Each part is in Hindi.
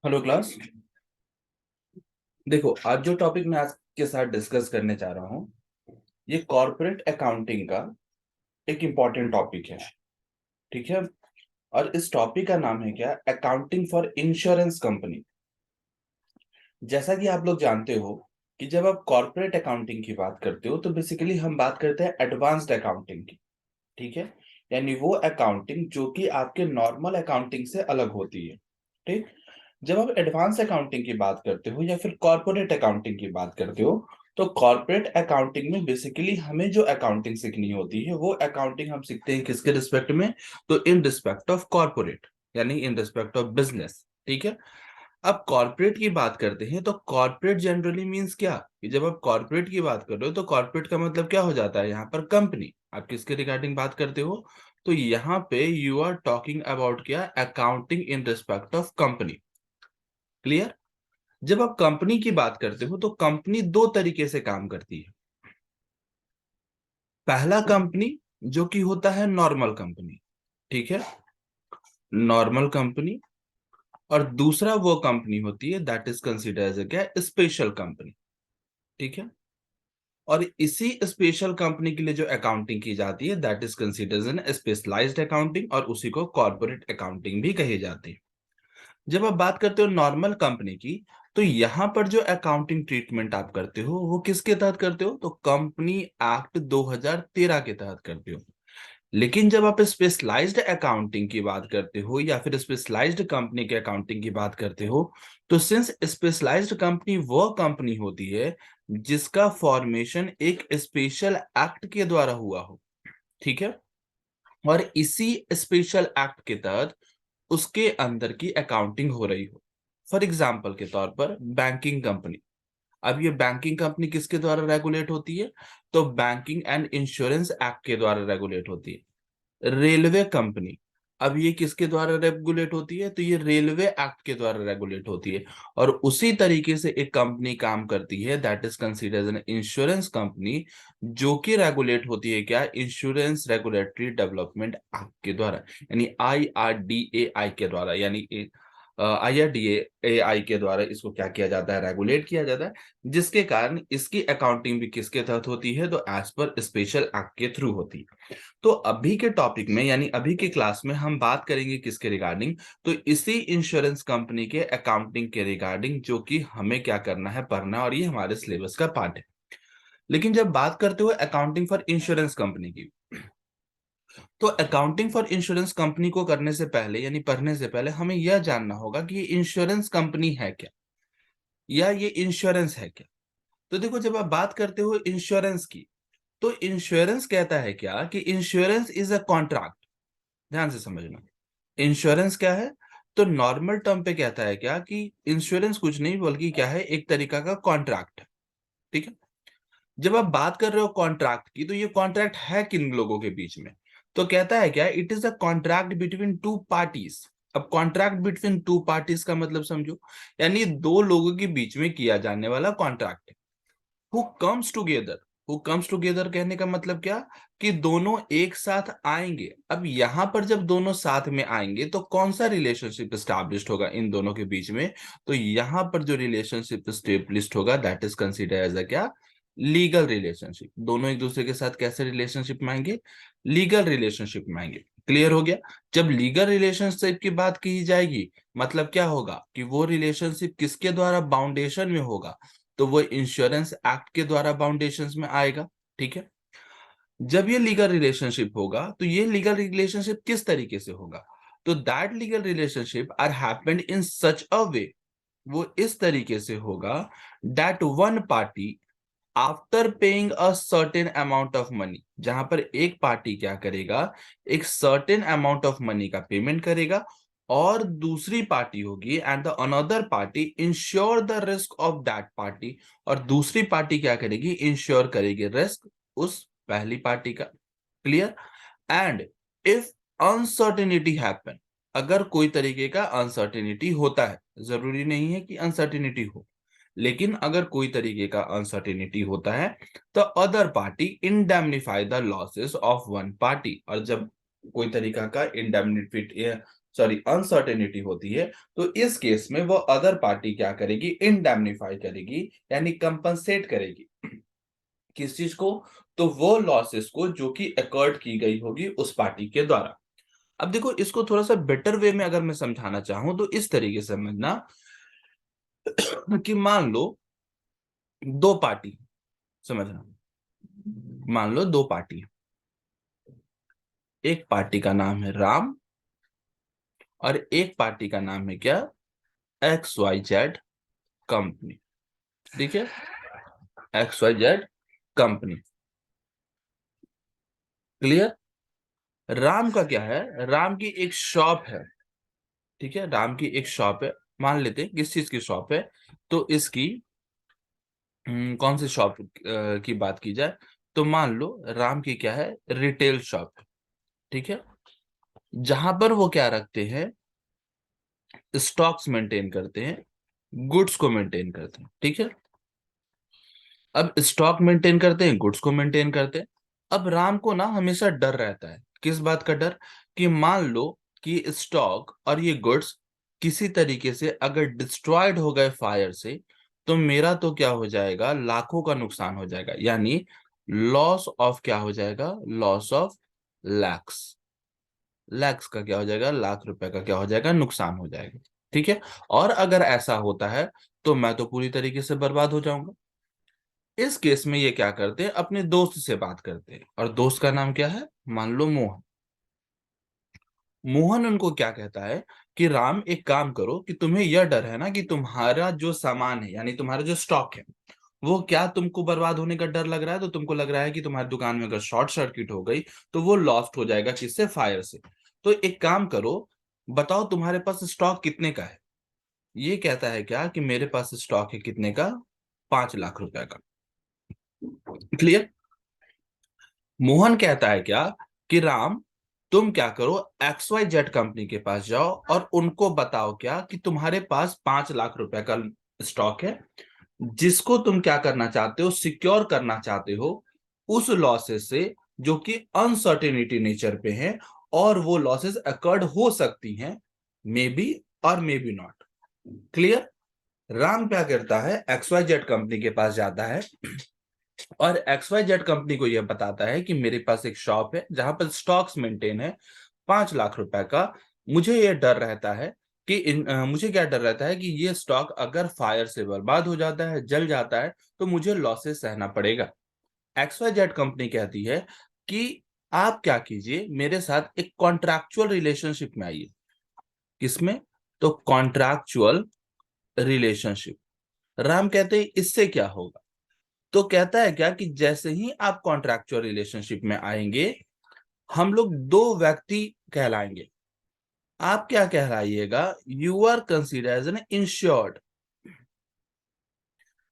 Hello class. देखो, आज जो टॉपिक मैं आज के साथ डिस्कस करने जा रहा हूँ, ये कॉर्पोरेट अकाउंटिंग का एक इम्पॉर्टेंट टॉपिक है। ठीक है। और इस टॉपिक का नाम है क्या? Accounting for insurance company. जैसा कि आप लोग जानते हो कि जब आप कॉर्पोरेट अकाउंटिंग की बात करते हो तो बेसिकली हम बात करते हैं एडवांस्ड अकाउंटिंग की। ठीक है। यानी वो अकाउंटिंग जो कि आपके नॉर्मल अकाउंटिंग से अलग होती है। ठीक। जब आप एडवांस अकाउंटिंग की बात करते हो या फिर कॉर्पोरेट अकाउंटिंग की बात करते हो, तो कॉर्पोरेट अकाउंटिंग में बेसिकली हमें जो अकाउंटिंग सीखनी होती है वो अकाउंटिंग हम सीखते हैं किसके रिस्पेक्ट में? तो इन रिस्पेक्ट ऑफ कॉर्पोरेट, यानी इन रिस्पेक्ट ऑफ बिजनेस। ठीक है। अब कॉर्पोरेट की बात करते हैं तो कॉर्पोरेट जनरली मींस क्या कि जब आप कॉर्पोरेट की बात कर रहे हो तो कॉर्पोरेट का मतलब क्या हो जाता है? यहाँ पर कंपनी। आप किसके रिगार्डिंग बात करते हो? तो यहाँ पे यू आर टॉकिंग अबाउट क्या? Accounting in respect of company. Clear? जब आप कंपनी की बात करते हो तो कंपनी दो तरीके से काम करती है। पहला कंपनी जो कि होता है नॉर्मल कंपनी। ठीक है, नॉर्मल कंपनी। और दूसरा वो कंपनी होती है that is consider as a क्या? Special company. ठीक है। और इसी स्पेशल कंपनी के लिए जो अकाउंटिंग की जाती है that is considered an specialized accounting, और उसी को कॉर्पोरेट अकाउंटिंग भी कही जाती है। जब आप बात करते हो नॉर्मल कंपनी की, तो यहां पर जो अकाउंटिंग ट्रीटमेंट आप करते हो वो किसके तहत करते हो? तो कंपनी एक्ट 2013 के तहत करते हो। लेकिन जब आप स्पेशलाइज्ड अकाउंटिंग की बात करते हो या फिर स्पेशलाइज्ड कंपनी के अकाउंटिंग की बात करते हो, तो सिंस स्पेशलाइज्ड कंपनी वो कंपनी होती है जिसका फॉर्मेशन एक स्पेशल एक्ट के द्वारा हुआ हो। ठीक है। और इसी स्पेशल एक्ट के तहत उसके अंदर की अकाउंटिंग हो रही हो। फॉर एग्जाम्पल के तौर पर बैंकिंग कंपनी। अब ये बैंकिंग कंपनी किसके द्वारा रेगुलेट होती है? तो बैंकिंग एंड इंश्योरेंस एक्ट के द्वारा रेगुलेट होती है। रेलवे कंपनी, अब ये किसके द्वारा रेगुलेट होती है? तो ये रेलवे एक्ट के द्वारा रेगुलेट होती है। और उसी तरीके से एक कंपनी काम करती है that is considered an insurance company, जो कि रेगुलेट होती है क्या? इंश्योरेंस रेगुलेटरी डेवलपमेंट एक्ट के द्वारा, यानी IRDAI के द्वारा, यानी IRDAI के द्वारा इसको क्या किया जाता है? रेगुलेट किया जाता है। जिसके कारण इसकी अकाउंटिंग भी किसके तहत होती है? तो एज पर स्पेशल एक्ट के थ्रू होती है। तो अभी के टॉपिक में यानी अभी के क्लास में हम बात करेंगे किसके रिगार्डिंग? तो इसी इंश्योरेंस कंपनी के अकाउंटिंग के रिगार्डिंग, जो कि हमें क्या करना है? पढ़ना है, और ये हमारे सिलेबस का पार्ट है। लेकिन जब बात करते हुए अकाउंटिंग फॉर इंश्योरेंस कंपनी की, तो अकाउंटिंग फॉर इंश्योरेंस कंपनी को करने से पहले यानी पढ़ने से पहले हमें यह जानना होगा कि ये इंश्योरेंस कंपनी है क्या, या ये इंश्योरेंस है क्या। तो देखो, जब आप बात करते हो इंश्योरेंस की, तो इंश्योरेंस कहता है क्या कि इंश्योरेंस इज अ कॉन्ट्रैक्ट। ध्यान से समझना, इंश्योरेंस क्या है? तो नॉर्मल टर्म पे कहता है क्या कि इंश्योरेंस कुछ नहीं बल्कि क्या है? एक तरीका का कॉन्ट्रैक्ट है। ठीक है। जब आप बात कर रहे हो कॉन्ट्रैक्ट की, तो ये कॉन्ट्रैक्ट है किन लोगों के बीच में? तो कहता है क्या? It is a contract between two parties. अब कॉन्ट्रैक्ट बिटवीन टू पार्टीज का मतलब समझो, यानी दो लोगों के बीच में किया जाने वाला कॉन्ट्रैक्ट है। Who comes together, who comes together कहने का मतलब क्या? कि दोनों एक साथ आएंगे। अब यहां पर जब दोनों साथ में आएंगे तो कौन सा रिलेशनशिप स्टैब्लिश्ड होगा इन दोनों के बीच में? तो यहां पर जो रिलेशनशिप स्टैब्लिश्ड होगा that is consider as a क्या? Legal relationship. दोनों एक दूसरे के साथ कैसे रिलेशनशिप में आएंगे? लीगल रिलेशनशिप में आएंगे। क्लियर हो गया? जब लीगल रिलेशनशिप की बात की जाएगी, मतलब क्या होगा कि वो रिलेशनशिप किसके द्वारा बाउंडेशन में होगा? तो वो इंश्योरेंस एक्ट के द्वारा बाउंडेशंस में आएगा। ठीक है। जब ये लीगल रिलेशनशिप होगा तो ये लीगल रिलेशनशिप किस तरीके से होगा? तो that legal relationship are happened in such a way, वो इस तरीके से होगा that one party after paying a certain amount of money, जहां पर एक पार्टी क्या करेगा? एक सर्टेन अमाउंट ऑफ मनी का पेमेंट करेगा, और दूसरी पार्टी होगी and the another party insure the risk of that party, और दूसरी पार्टी क्या करेगी? इंश्योर करेगी रिस्क उस पहली पार्टी का। Clear? And if uncertainty happen, अगर कोई तरीके का अनसर्टेनिटी होता है, जरूरी नहीं है कि अनसर्टेनिटी हो, लेकिन अगर कोई तरीके का अनसर्टेनिटी होता है, तो other party इंडेमनिफाई the losses of one party. और जब कोई तरीका का इंडेमनिफिट सॉरी अनसर्टेनिटी होती है, तो इस केस में वो अदर पार्टी क्या करेगी, इंडेमनीफाई करेगी, यानी कंपनसेट करेगी किस चीज को, तो वो लॉसेस को जो कि अकर्ड की गई होगी उस पार्टी के द्वारा। अब देखो इसको थोड़ा सा बेटर वे में अगर मैं समझाना चाहूं तो इस तरीके से समझना कि मान लो दो पार्टी, समझना, मान लो दो पार्टी, एक पार्टी का नाम है राम और एक पार्टी का नाम है क्या, एक्स वाई जेड कंपनी। ठीक है, X Y Z company. Clear. Ram का क्या है, राम की एक शॉप है। ठीक है, राम की एक शॉप है, मान लेते हैं किस चीज की शॉप है, तो इसकी कौन सी शॉप की बात की जाए, तो मान लो राम की क्या है, रिटेल शॉप है। ठीक है, जहां पर वो क्या रखते हैं, स्टॉक्स मेंटेन करते हैं, गुड्स को मेंटेन करते हैं। ठीक है, अब स्टॉक मेंटेन करते हैं, गुड्स को मेंटेन करते हैं। अब राम को ना हमेशा डर रहता है, किस बात का डर, कि मान लो कि स्टॉक और ये गुड्स किसी तरीके से अगर डिस्ट्रॉयड हो गए फायर से, तो मेरा तो क्या हो जाएगा, लाखों का नुकसान हो जाएगा, यानी लॉस ऑफ क्या हो जाएगा, लॉस ऑफ लैक्स। लैक्स का क्या हो जाएगा, लाख रुपए का क्या हो जाएगा, नुकसान हो जाएगा। ठीक है, और अगर ऐसा होता है तो मैं तो पूरी तरीके से बर्बाद हो जाऊंगा। इस केस में ये क्या करते हैं, अपने दोस्त से बात करते हैं, और दोस्त का नाम क्या है, मान लो मोहन। मोहन उनको क्या कहता है कि राम एक काम करो, कि तुम्हें यह डर है ना कि तुम्हारा जो सामान है यानी तुम्हारा जो स्टॉक है वो क्या तुमको बर्बाद होने का डर लग रहा है, तो तुमको लग रहा है कि तुम्हारी दुकान में अगर शॉर्ट सर्किट हो गई तो वो लॉस्ट हो जाएगा, किससे, फायर से। तो एक काम करो, बताओ तुम्हारे पास स्टॉक कितने का है। ये कहता है क्या कि मेरे पास स्टॉक है कितने का, 5 लाख रुपए का। क्लियर। मोहन कहता है क्या कि राम तुम क्या करो, एक्स वाई जेड कंपनी के पास जाओ और उनको बताओ क्या कि तुम्हारे पास 5 लाख रुपए का स्टॉक है, जिसको तुम क्या करना चाहते हो, सिक्योर करना चाहते हो उस लॉसेस से जो कि अनसर्टेनिटी नेचर पे है, और वो लॉसेस अकर्ड हो सकती हैं, मे बी और may be not. Clear. Ram क्या करता है, एक्स वाई जेड कंपनी के पास जाता है और एक्स वाई जेड कंपनी को यह बताता है कि मेरे पास एक शॉप है जहां पर स्टॉक्स मेंटेन है 5 लाख रुपए का। मुझे यह डर रहता है कि मुझे क्या डर रहता है कि ये स्टॉक अगर फायर से बर्बाद हो जाता है, जल जाता है, तो मुझे लॉसेस सहना पड़ेगा। एक्स वाई जेड कंपनी कहती है कि आप क्या कीजिए, मेरे साथ एक कॉन्ट्रैक्चुअल रिलेशनशिप में आइए। किसमें, तो कॉन्ट्रैक्चुअल रिलेशनशिप। राम कहते हैं इससे क्या होगा, तो कहता है क्या कि जैसे ही आप कॉन्ट्रैक्चुअल रिलेशनशिप में आएंगे, हम लोग दो व्यक्ति कहलाएंगे। आप क्या कहलाइएगा, you are consider as an insured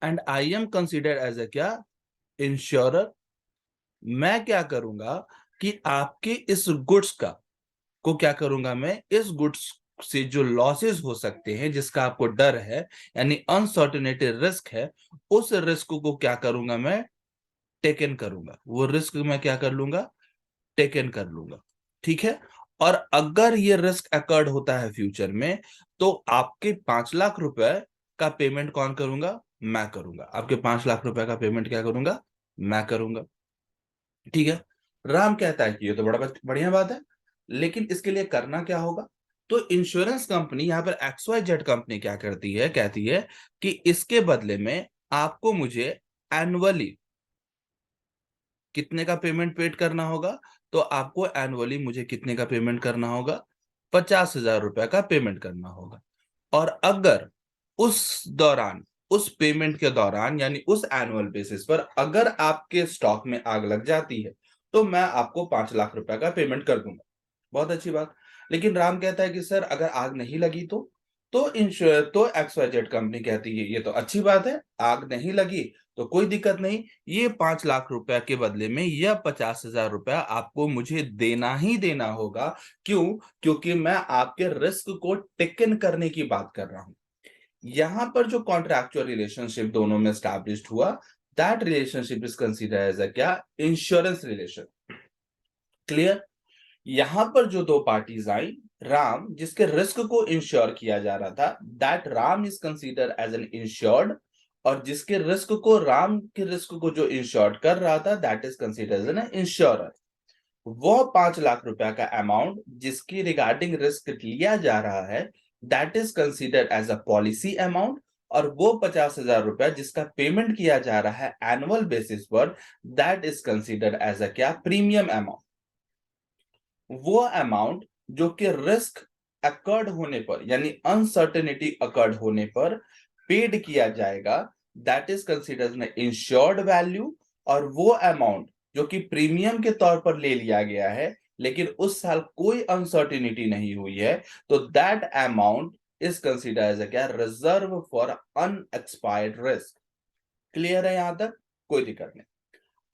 and I am consider as a क्या, इंश्योरर। मैं क्या करूंगा कि आपके इस गुड्स का को क्या करूंगा, मैं इस गुड्स से जो लॉसेस हो सकते हैं जिसका आपको डर है, यानी अनसर्टेनिटी रिस्क है, उस रिस्क को क्या करूंगा, मैं टेकन करूंगा, वो रिस्क मैं क्या कर लूंगा, टेकन कर लूंगा। ठीक है, और अगर ये रिस्क अकर्ड होता है फ्यूचर में, तो आपके 5 लाख रुपए का पेमेंट कौन करूंगा, मैं करूंगा। आपके 5 लाख रुपए का पेमेंट क्या करूंगा, मैं करूंगा। ठीक है। राम कहता है कि ये तो बड़ा बढ़िया बात है, लेकिन इसके लिए करना क्या होगा, तो इंश्योरेंस कंपनी यहां पर एक्स वाई जेड कंपनी क्या करती है, कहती है कि इसके बदले में आपको मुझे एनुअली कितने का पेमेंट पेड करना होगा, तो आपको एनुअली मुझे कितने का पेमेंट करना होगा, 50,000 रुपए का पेमेंट करना होगा। और अगर उस दौरान, उस पेमेंट के दौरान, यानी उस एनुअल बेसिस पर अगर आपके स्टॉक में आग लग जाती है, तो मैं आपको 5 लाख रुपए का पेमेंट कर दूंगा। बहुत अच्छी बात। लेकिन राम कहता है कि सर अगर आग नहीं लगी तो इंश्योर, तो एक्स वाई जेड कंपनी कहती है ये तो अच्छी बात है, आग नहीं लगी तो कोई दिक्कत नहीं, ये 5 लाख रुपए के बदले में यह 50,000 रुपया आपको मुझे देना ही देना होगा। क्यों, क्योंकि मैं आपके रिस्क को टेकन करने की बात कर रहा हूं। यहां पर जो कॉन्ट्रैक्चुअल रिलेशनशिप दोनों में स्टैब्लिश्ड हुआ, that relationship is consider as a क्या, इंश्योरेंस रिलेशन। क्लियर। यहां पर जो दो पार्टीज आई, राम जिसके रिस्क को इंश्योर किया जा रहा था, that Ram is consider as an insured, और जिसके रिस्क को, राम के रिस्क को जो इंश्योर्ड कर रहा था, that is consider as an insurer. वो 5 लाख रुपया का अमाउंट जिसकी रिगार्डिंग रिस्क लिया जा रहा है, that is consider as a policy amount. और वो 50,000 रुपया जिसका पेमेंट किया जा रहा है एनुअल बेसिस पर, that is consider as a क्या, प्रीमियम अमाउंट। वो अमाउंट जो कि रिस्क अकर्ड होने पर, यानी अनसर्टेनिटी अकर्ड होने पर पेड किया जाएगा, that is considered insured value. और वो अमाउंट जो कि प्रीमियम के तौर पर ले लिया गया है, लेकिन उस साल कोई अनसर्टेनिटी नहीं हुई है, तो that amount is consider as a क्या, reserve for unexpired risk. Clear है यहां तक? कोई दिक्कत नहीं।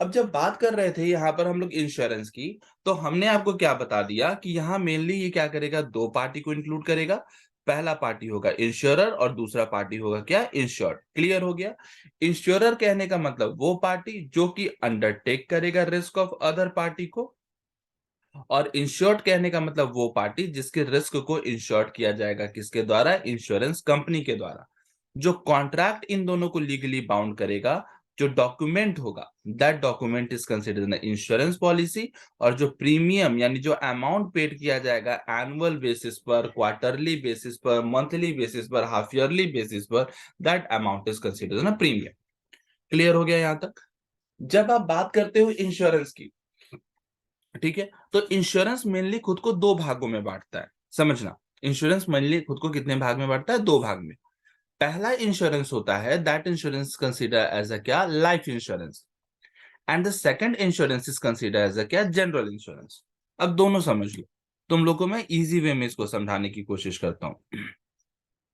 अब जब बात कर रहे थे यहां पर हम लोग इंश्योरेंस की, तो हमने आपको क्या बता दिया कि यहां मेनली ये क्या करेगा, दो पार्टी को इंक्लूड करेगा। पहला पार्टी होगा इंश्योरर और दूसरा पार्टी होगा क्या, इंश्योर्ड। क्लियर हो गया? इंश्योरर कहने का मतलब वो पार्टी जो कि अंडरटेक करेगा रिस्क ऑफ अदर पार्टी को, और इंश्योर्ड कहने का मतलब वो पार्टी जिसके रिस्क को इंश्योर्ड किया जाएगा, किसके द्वारा, इंश्योरेंस कंपनी के द्वारा। जो कॉन्ट्रैक्ट इन दोनों को लीगली बाउंड करेगा, जो डॉक्यूमेंट होगा, that document is considered insurance policy. और जो प्रीमियम यानी जो अमाउंट पेड किया जाएगा एनुअल बेसिस पर, क्वार्टरली बेसिस पर, मंथली बेसिस पर, हाफ ईयरली बेसिस पर, that amount is considered premium. Clear हो गया यहां तक? जब आप बात करते हो इंश्योरेंस की, ठीक है, तो इंश्योरेंस मेनली खुद को दो भागों में बांटता है, समझना। इंश्योरेंस मेनली खुद को कितने भाग में बांटता है, दो भाग में। पहला इंश्योरेंस होता है, that insurance consider as a क्या, life insurance. And the second insurance is consider as a क्या, जनरल इंश्योरेंस। अब दोनों समझ लो, तुम लोग को मैं इजी वे में इसको समझाने की कोशिश करता हूं।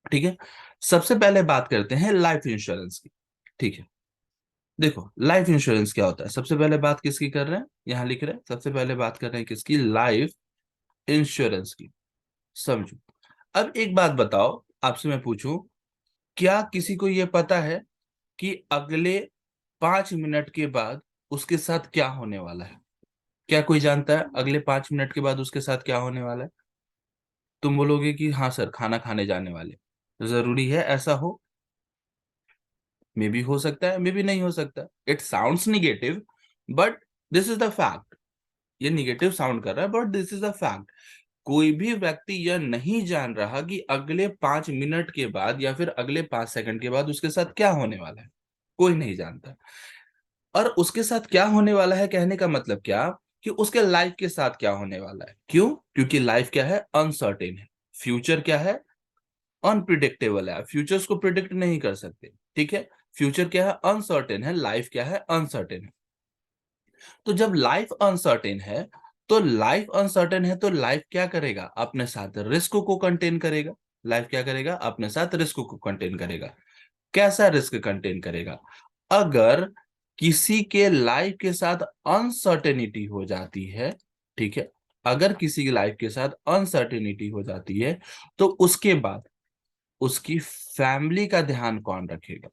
ठीक है, सबसे पहले बात करते हैं लाइफ इंश्योरेंस की। ठीक है, देखो लाइफ इंश्योरेंस क्या होता है। सबसे पहले बात किसकी कर रहे हैं, यहां लिख रहे हैं, सबसे पहले बात कर रहे हैं किसकी, लाइफ इंश्योरेंस की। समझो, अब एक बात बताओ, आपसे मैं पूछूं, क्या किसी को यह पता है कि अगले 5 मिनट के बाद उसके साथ क्या होने वाला है? क्या कोई जानता है अगले 5 मिनट के बाद उसके साथ क्या होने वाला है? तुम बोलोगे कि हाँ सर, खाना खाने जाने वाले। तो जरूरी है ऐसा हो? मे बी हो सकता है, मे बी नहीं हो सकता। It sounds negative, but this is the fact. ये निगेटिव साउंड कर रहा है, but this is the fact. कोई भी व्यक्ति यह नहीं जान रहा कि अगले 5 मिनट के बाद या फिर अगले 5 सेकंड के बाद उसके साथ क्या होने वाला है। कोई नहीं जानता। और उसके साथ क्या होने वाला है कहने का मतलब क्या, कि उसके लाइफ के साथ क्या होने वाला है। क्यों? क्योंकि लाइफ क्या है, अनसर्टेन है। फ्यूचर क्या है, अनप्रिडिक्टेबल है। फ्यूचर्स को प्रिडिक्ट नहीं कर सकते। ठीक है, फ्यूचर क्या है, अनसर्टेन है। लाइफ क्या है, अनसर्टेन है। तो जब लाइफ अनसर्टेन है, तो लाइफ क्या करेगा, अपने साथ रिस्क को कंटेन करेगा। लाइफ क्या करेगा, अपने साथ रिस्क को कंटेन करेगा। कैसा रिस्क कंटेन करेगा? अगर किसी के लाइफ के साथ अनसर्टेनिटी हो जाती है, ठीक है, अगर किसी की लाइफ के साथ अनसर्टेनिटी हो जाती है, तो उसके बाद उसकी फैमिली का ध्यान कौन रखेगा?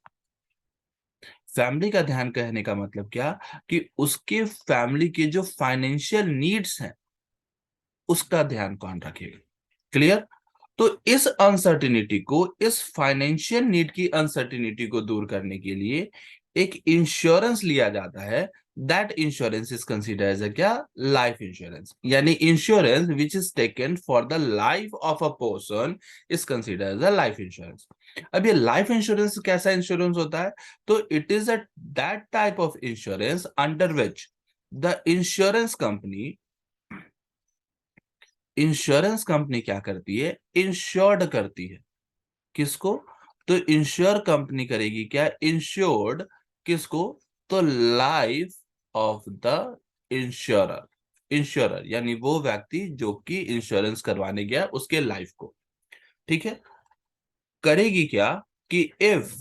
फैमिली का ध्यान कहने का मतलब क्या, कि उसके फैमिली के जो फाइनेंशियल नीड्स हैं उसका ध्यान कौन रखेगा। क्लियर? तो इस अनसर्टिनिटी को, इस फाइनेंशियल नीड की अनसर्टिनिटी को दूर करने के लिए एक इंश्योरेंस लिया जाता है। That insurance is consider as a क्या, लाइफ इंश्योरेंस। यानी insurance which is taken for the life of a person is consider as a life insurance. अब ये लाइफ इंश्योरेंस कैसा इंश्योरेंस होता है? तो it is a that type of insurance under which the insurance company क्या करती है, इंश्योर्ड करती है। किसको? तो इंश्योर कंपनी करेगी क्या, इंश्योर्ड। किसको? तो life of the insurer. Insurer यानी वो व्यक्ति जो कि इंश्योरेंस करवाने गया उसके लाइफ को। ठीक है, करेगी क्या, कि इफ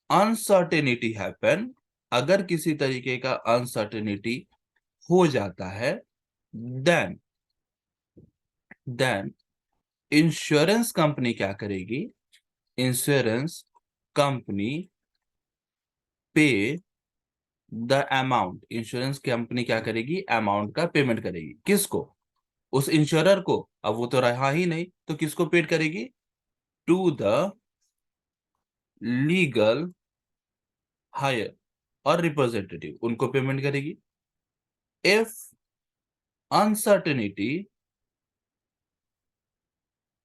अनसर्टेनिटी हैपन, अगर किसी तरीके का अनसर्टेनिटी हो जाता है, देन देन इंश्योरेंस कंपनी क्या करेगी, इंश्योरेंस कंपनी पे द अमाउंट। इंश्योरेंस कंपनी क्या करेगी, अमाउंट का पेमेंट करेगी। किसको? उस इंश्योरर को, अब वो तो रहा ही नहीं, तो किसको पेड करेगी? टू द लीगल हायर और रिप्रेजेंटेटिव, उनको पेमेंट करेगी। इफ अनसर्टेनिटी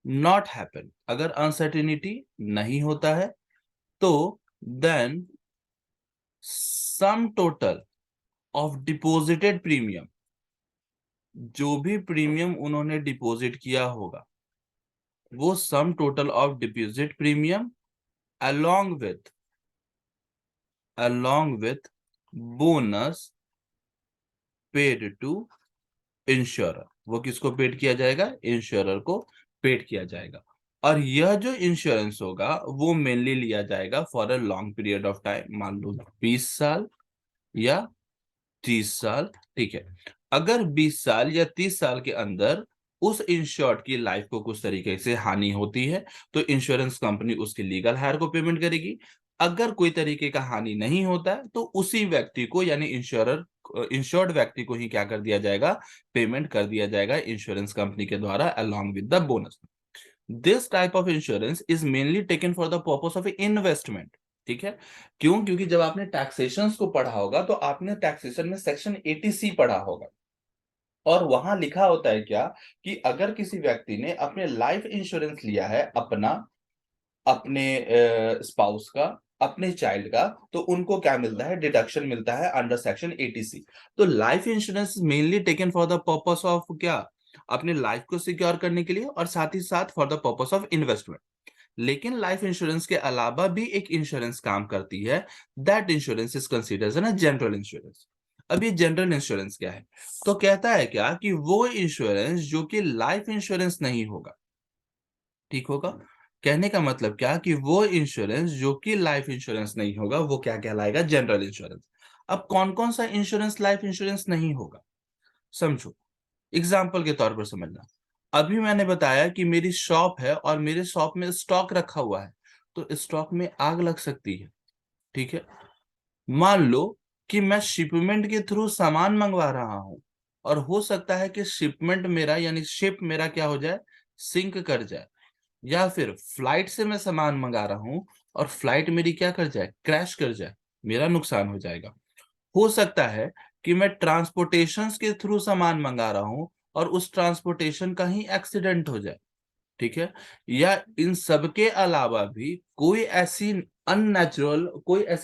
नॉट हैपन, अगर अनसर्टेनिटी नहीं होता है तो then sum total of deposited premium, जो भी प्रीमियम उन्होंने डिपॉजिट किया होगा वो sum total of deposit premium along with bonus paid to insurer, वो किसको पेड किया जाएगा? इंश्योरर को पेड किया जाएगा। और यह जो इंश्योरेंस होगा वो मेनली लिया जाएगा for a long period of time, मान लो 20 साल या 30 साल। ठीक है, अगर 20 साल या 30 साल के अंदर उस इंश्योर्ड की लाइफ को कुछ तरीके से हानि होती है तो इंश्योरेंस कंपनी उसके लीगल हायर को पेमेंट करेगी। अगर कोई तरीके का हानि नहीं होता है तो उसी व्यक्ति को यानी इंश्योर्ड व्यक्ति को ही क्या कर दिया जाएगा? पेमेंट कर दिया जाएगा इंश्योरेंस कंपनी के द्वारा along with the bonus. This type of insurance is mainly taken for the purpose of investment. ठीक है, क्यों? क्योंकि जब आपने टैक्सेशन को पढ़ा होगा तो आपने टैक्सेशन में सेक्शन 80C पढ़ा होगा, और वहां लिखा होता है क्या कि अगर किसी व्यक्ति ने अपने लाइफ इंश्योरेंस लिया है अपना, अपने स्पाउस का, अपने चाइल्ड का, तो उनको क्या मिलता है? डिडक्शन मिलता है अंडर सेक्शन 80C। तो life insurance mainly taken for the purpose of क्या? अपने लाइफ को सिक्योर करने के लिए और साथ ही साथ for the purpose of investment. लेकिन लाइफ इंश्योरेंस के अलावा भी एक इंश्योरेंस काम करती है, that insurance is considered as general insurance. अब ये जनरल इंश्योरेंस क्या है? तो कहता है क्या कि वो इंश्योरेंस जो कि लाइफ इंश्योरेंस नहीं होगा। ठीक होगा, कहने का मतलब क्या कि वो इंश्योरेंस जो कि लाइफ इंश्योरेंस नहीं होगा वो क्या कहलाएगा? General insurance. अब कौन कौन सा इंश्योरेंस लाइफ इंश्योरेंस नहीं होगा, समझो। एग्जाम्पल के तौर पर समझना, अभी मैंने बताया कि मेरी शॉप है और मेरे शॉप में स्टॉक रखा हुआ है, तो स्टॉक में आग लग सकती है। ठीक है, मान लो कि मैं शिपमेंट के थ्रू सामान मंगवा रहा हूं और हो सकता है कि शिपमेंट मेरा यानी शिप मेरा क्या हो जाए? सिंक कर जाए। या फिर फ्लाइट से मैं सामान मंगा रहा हूं और फ्लाइट मेरी क्या कर जाए? क्रैश कर जाए, मेरा नुकसान हो जाएगा। हो सकता है कि मैं ट्रांसपोर्टेशन के थ्रू सामान मंगा रहा हूं और उस ट्रांसपोर्टेशन का ही एक्सीडेंट हो जाए। ठीक है, या इन सब के अलावा भी कोई ऐसी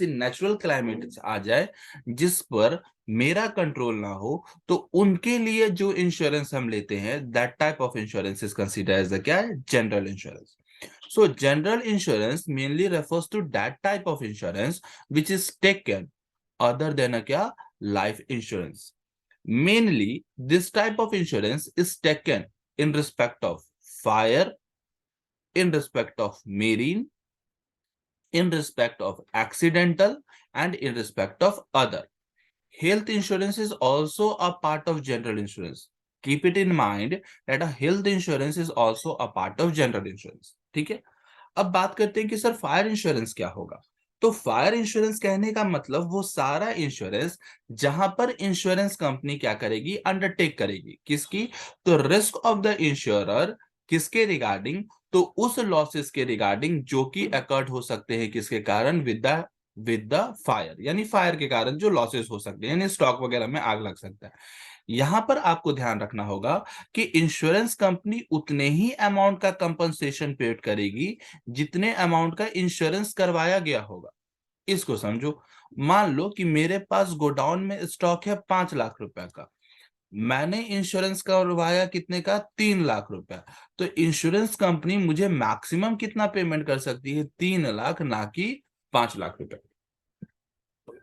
नेचुरल क्लाइमेट आ जाए जिस पर मेरा कंट्रोल ना हो, तो उनके लिए जो इंश्योरेंस हम लेते हैं that type of insurance is considered as क्या है? General insurance. So general insurance mainly refers to that type of insurance which is taken other than a क्या? Life insurance. Mainly this type of insurance is taken in respect of fire, in respect of marine, in respect of accidental, and in respect of other. Health insurance is also a part of general insurance. Keep it in mind that a health insurance is also a part of general insurance. ठीक है, अब बात करते हैं कि सर फायर इंश्योरेंस क्या होगा। तो फायर इंश्योरेंस कहने का मतलब वो सारा इंश्योरेंस जहां पर इंश्योरेंस कंपनी क्या करेगी? अंडरटेक करेगी किसकी? तो रिस्क ऑफ द इंश्योरर, किसके रिगार्डिंग? तो उस लॉसेस के रिगार्डिंग जो कि अकर्ड हो सकते हैं किसके कारण? विद द फायर, यानी फायर के कारण जो लॉसेस हो सकते हैं, यानी स्टॉक वगैरह में आग लग सकता है। यहां पर आपको ध्यान रखना होगा कि इंश्योरेंस कंपनी उतने ही अमाउंट का कंपनसेशन पेड करेगी जितने अमाउंट का इंश्योरेंस करवाया गया होगा। इसको समझो, मान लो कि मेरे पास गोडाउन में स्टॉक है 5 लाख रुपए का, मैंने इंश्योरेंस करवाया कितने का? 3 लाख रुपया। तो इंश्योरेंस कंपनी मुझे मैक्सिमम कितना पेमेंट कर सकती है? 3 लाख, ना कि 5 लाख रुपए।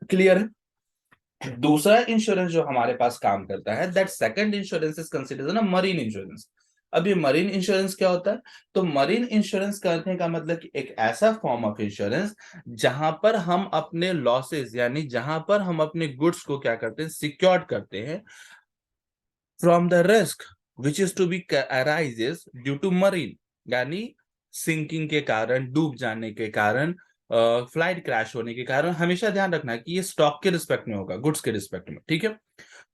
क्लियर है? दूसरा इंश्योरेंस जो हमारे पास काम करता है that second insurance is considered ना मरीन इंश्योरेंस। अब ये मरीन इंश्योरेंस क्या होता है? तो मरीन इंश्योरेंस करने का मतलब कि एक ऐसा फॉर्म ऑफ इंश्योरेंस जहां पर हम अपने लॉसेस यानी जहां पर हम अपने गुड्स को क्या करते हैं? सिक्योर्ड करते हैं from the risk which is to be arises due to marine, यानी सिंकिंग के कारण, डूब जाने के कारण, फ्लाइट क्रैश होने के कारण। हमेशा ध्यान रखना है कि ये स्टॉक के रिस्पेक्ट में होगा, गुड्स के रिस्पेक्ट में। ठीक है,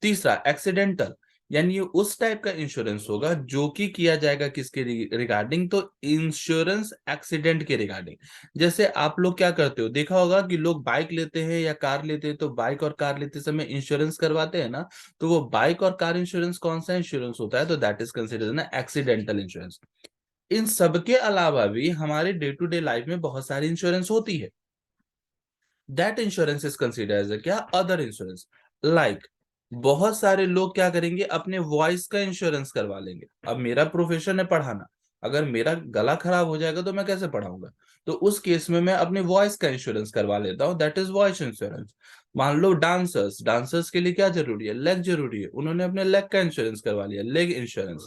तीसरा एक्सीडेंटल, यानी ये उस टाइप का इंश्योरेंस होगा जो कि किया जाएगा किसके रिगार्डिंग, तो इंश्योरेंस एक्सीडेंट के रिगार्डिंग। जैसे आप लोग क्या करते हो, देखा होगा कि लोग बाइक लेते हैं या कार लेते हैं, तो बाइक और कार लेते समय इंश्योरेंस करवाते हैं ना, तो वो बाइक और कार इंश्योरेंस कौन सा इंश्योरेंस होता है, तो दैट इज कंसिडर्ड ना एक्सीडेंटल इंश्योरेंस। इन सब के अलावा भी हमारे डे टू डे लाइफ में बहुत सारी इंश्योरेंस होती है। That insurance is considered as क्या, अदर इंश्योरेंस। लाइक बहुत सारे लोग क्या करेंगे, अपने वॉइस का इंश्योरेंस करवा लेंगे। अब मेरा प्रोफेशन है पढ़ाना, अगर मेरा गला खराब हो जाएगा तो मैं कैसे पढ़ाऊंगा, तो उस केस में मैं अपने वॉइस का इंश्योरेंस करवा लेता हूँ, दैट इज वॉइस इंश्योरेंस। मान लो डांसर्स, डांसर्स के लिए क्या जरूरी है, लेग जरूरी है, उन्होंने अपने लेग का इंश्योरेंस करवा लिया, लेग इंश्योरेंस।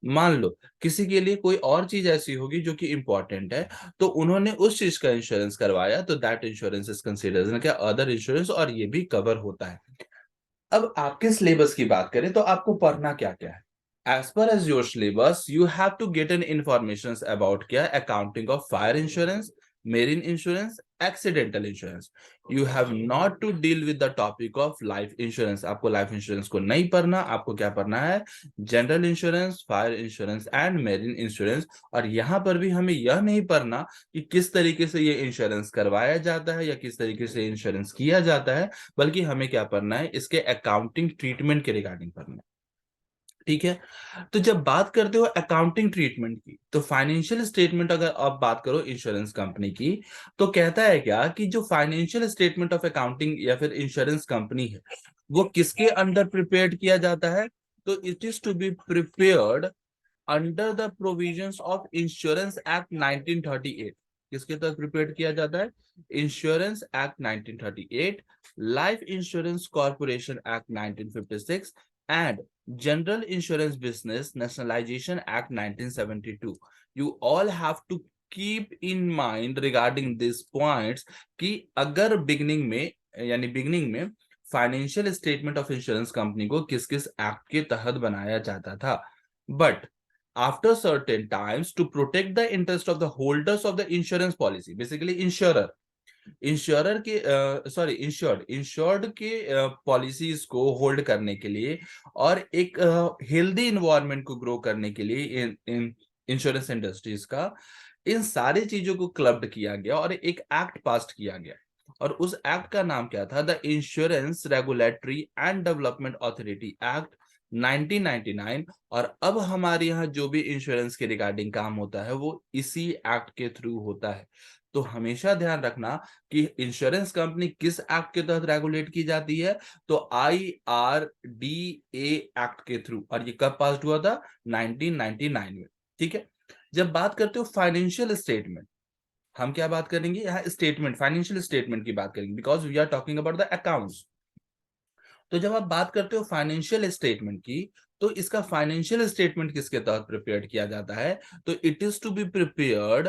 मान लो किसी के लिए कोई और चीज ऐसी होगी जो कि इंपॉर्टेंट है, तो उन्होंने उस चीज का इंश्योरेंस करवाया, तो दैट इंश्योरेंस इज कंसिडर्ड क्या, अदर इंश्योरेंस, और ये भी कवर होता है। अब आपके सिलेबस की बात करें तो आपको पढ़ना क्या क्या है। As per as your syllabus you have to get an information about क्या, accounting of fire insurance, marine insurance, accidental insurance. You have not to deal with the topic of life insurance. आपको लाइफ इंश्योरेंस को नहीं पढ़ना, आपको क्या पढ़ना है, general insurance, fire insurance and marine insurance. और यहां पर भी हमें यह नहीं पढ़ना कि किस तरीके से ये इंश्योरेंस करवाया जाता है या किस तरीके से इंश्योरेंस किया जाता है, बल्कि हमें क्या पढ़ना है, इसके अकाउंटिंग ट्रीटमेंट के रिगार्डिंग पढ़ना है। ठीक है। तो जब बात करते हो अकाउंटिंग ट्रीटमेंट की, तो फाइनेंशियल स्टेटमेंट अगर आप बात करो इंश्योरेंस कंपनी की, तो कहता है क्या कि जो फाइनेंशियल स्टेटमेंट ऑफ अकाउंटिंग या फिर इंश्योरेंस कंपनी है, वो किसके अंडर प्रिपेयर्ड किया जाता है, तो it is to be prepared under the provisions of insurance act 1938। किसके तहत प्रिपेयर किया जाता है, insurance act 1938, life insurance corporation act 1956 and general insurance business nationalization act 1972। You all have to keep in mind regarding this points कि अगर बिगनिंग में, यानी बिगनिंग में financial statement of insurance company को किस किस एक्ट के तहत बनाया जाता था, but after certain times to protect the interest of the holders of the insurance policy, basically insurer के सॉरी इंश्योर्ड के पॉलिसीज को होल्ड करने के लिए और एक हेल्दी इन्वायरमेंट को ग्रो करने के लिए इन इंश्योरेंस इंडस्ट्रीज का, इन सारी चीजों को क्लब्ड किया गया और एक एक्ट पास किया गया। और उस एक्ट का नाम क्या था, the insurance regulatory and development authority act 1999। और अब हमारे यहाँ जो भी इंश्योरेंस के रिगार्डिंग काम होता है वो इसी एक्ट के थ्रू होता है। तो हमेशा ध्यान रखना कि इंश्योरेंस कंपनी किस एक्ट के तहत रेगुलेट की जाती है, तो IRDA एक्ट के थ्रू। और ये कब पास हुआ था, 1999 में। ठीक है। जब बात करते हो फाइनेंशियल स्टेटमेंट, हम क्या बात करेंगे यहाँ, स्टेटमेंट, फाइनेंशियल स्टेटमेंट की बात करेंगे, because we are talking about the accounts. तो जब आप बात करते हो फाइनेंशियल स्टेटमेंट की, तो इसका फाइनेंशियल स्टेटमेंट किसके तहत प्रिपेयर किया जाता है, तो it is to be prepared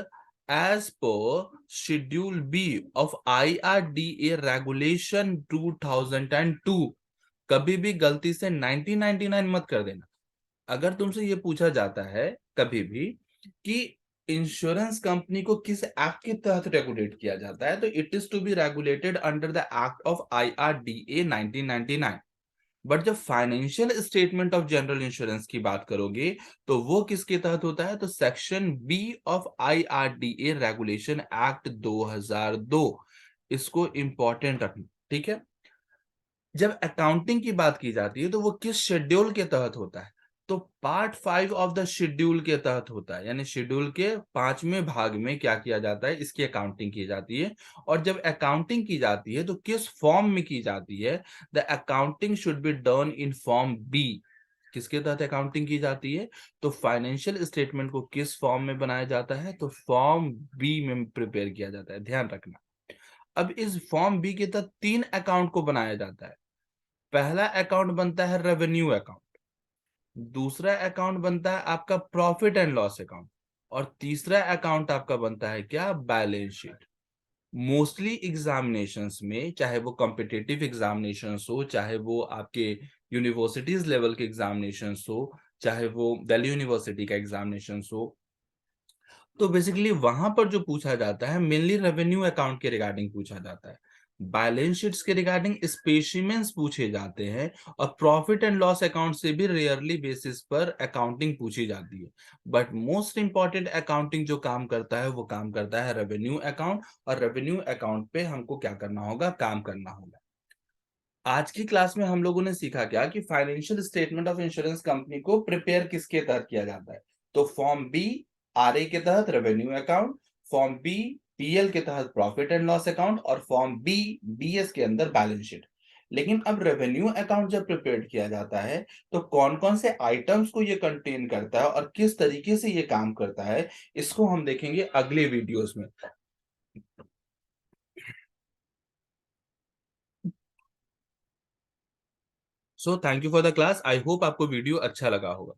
as per schedule B of IRDA regulation 2002। कभी भी गलती से 1999 मत कर देना। अगर तुमसे ये पूछा जाता है कभी भी कि इंश्योरेंस कंपनी को किस एक्ट के तहत रेगुलेट किया जाता है, तो it is to be regulated under the act of IRDA 1999। But जब financial statement of general insurance की बात करोगे, तो वो किसके तहत होता है, तो section B of IRDA regulation act 2002। इसको इंपॉर्टेंट रखना। ठीक है। जब अकाउंटिंग की बात की जाती है तो वो किस शेड्यूल के तहत होता है, तो पार्ट 5 ऑफ द शेड्यूल के तहत होता है, यानी शेड्यूल के 5वें भाग में क्या किया जाता है, इसकी अकाउंटिंग की जाती है। और जब अकाउंटिंग की जाती है तो किस फॉर्म में की जाती है, the accounting should be done in form B. किसके तहत अकाउंटिंग की जाती है, तो फाइनेंशियल स्टेटमेंट को किस फॉर्म में बनाया जाता है, तो फॉर्म बी में प्रिपेयर किया जाता है, ध्यान रखना। अब इस फॉर्म बी के तहत 3 अकाउंट को बनाया जाता है। पहला अकाउंट बनता है रेवेन्यू अकाउंट, दूसरा अकाउंट बनता है आपका प्रॉफिट एंड लॉस अकाउंट, और तीसरा अकाउंट आपका बनता है क्या, बैलेंस शीट। मोस्टली एग्जामिनेशंस में, चाहे वो कॉम्पिटिटिव एग्जामिनेशंस हो, चाहे वो आपके यूनिवर्सिटीज लेवल के एग्जामिनेशंस हो, चाहे वो दिल्ली यूनिवर्सिटी का एग्जामिनेशंस हो, तो बेसिकली वहां पर जो पूछा जाता है मेनली रेवेन्यू अकाउंट के रिगार्डिंग पूछा जाता है। बैलेंस शीट्स के रिगार्डिंग स्पेसिमेंस पूछे जाते हैं, और प्रॉफिट एंड लॉस अकाउंट से भी रेयरली बेसिस पर अकाउंटिंग पूछी जाती है। बट मोस्ट इंपॉर्टेंट अकाउंटिंग जो काम करता है वो काम करता है रेवेन्यू अकाउंट, और रेवेन्यू अकाउंट पे हमको क्या करना होगा, काम करना होगा। आज की क्लास में हम लोगों ने सीखा क्या कि financial statement of insurance company को प्रिपेयर किसके तहत किया जाता है। तो फॉर्म बी आरए के तहत revenue account, form B PL के तहत प्रॉफिट एंड लॉस अकाउंट, और फॉर्म बी बीएस के अंदर बैलेंस शीट। लेकिन अब रेवेन्यू अकाउंट जब प्रिपेयर किया जाता है तो कौन कौन से आइटम्स को ये कंटेन करता है और किस तरीके से ये काम करता है, इसको हम देखेंगे अगले वीडियोस में। So thank you for the class, I hope आपको वीडियो अच्छा लगा होगा।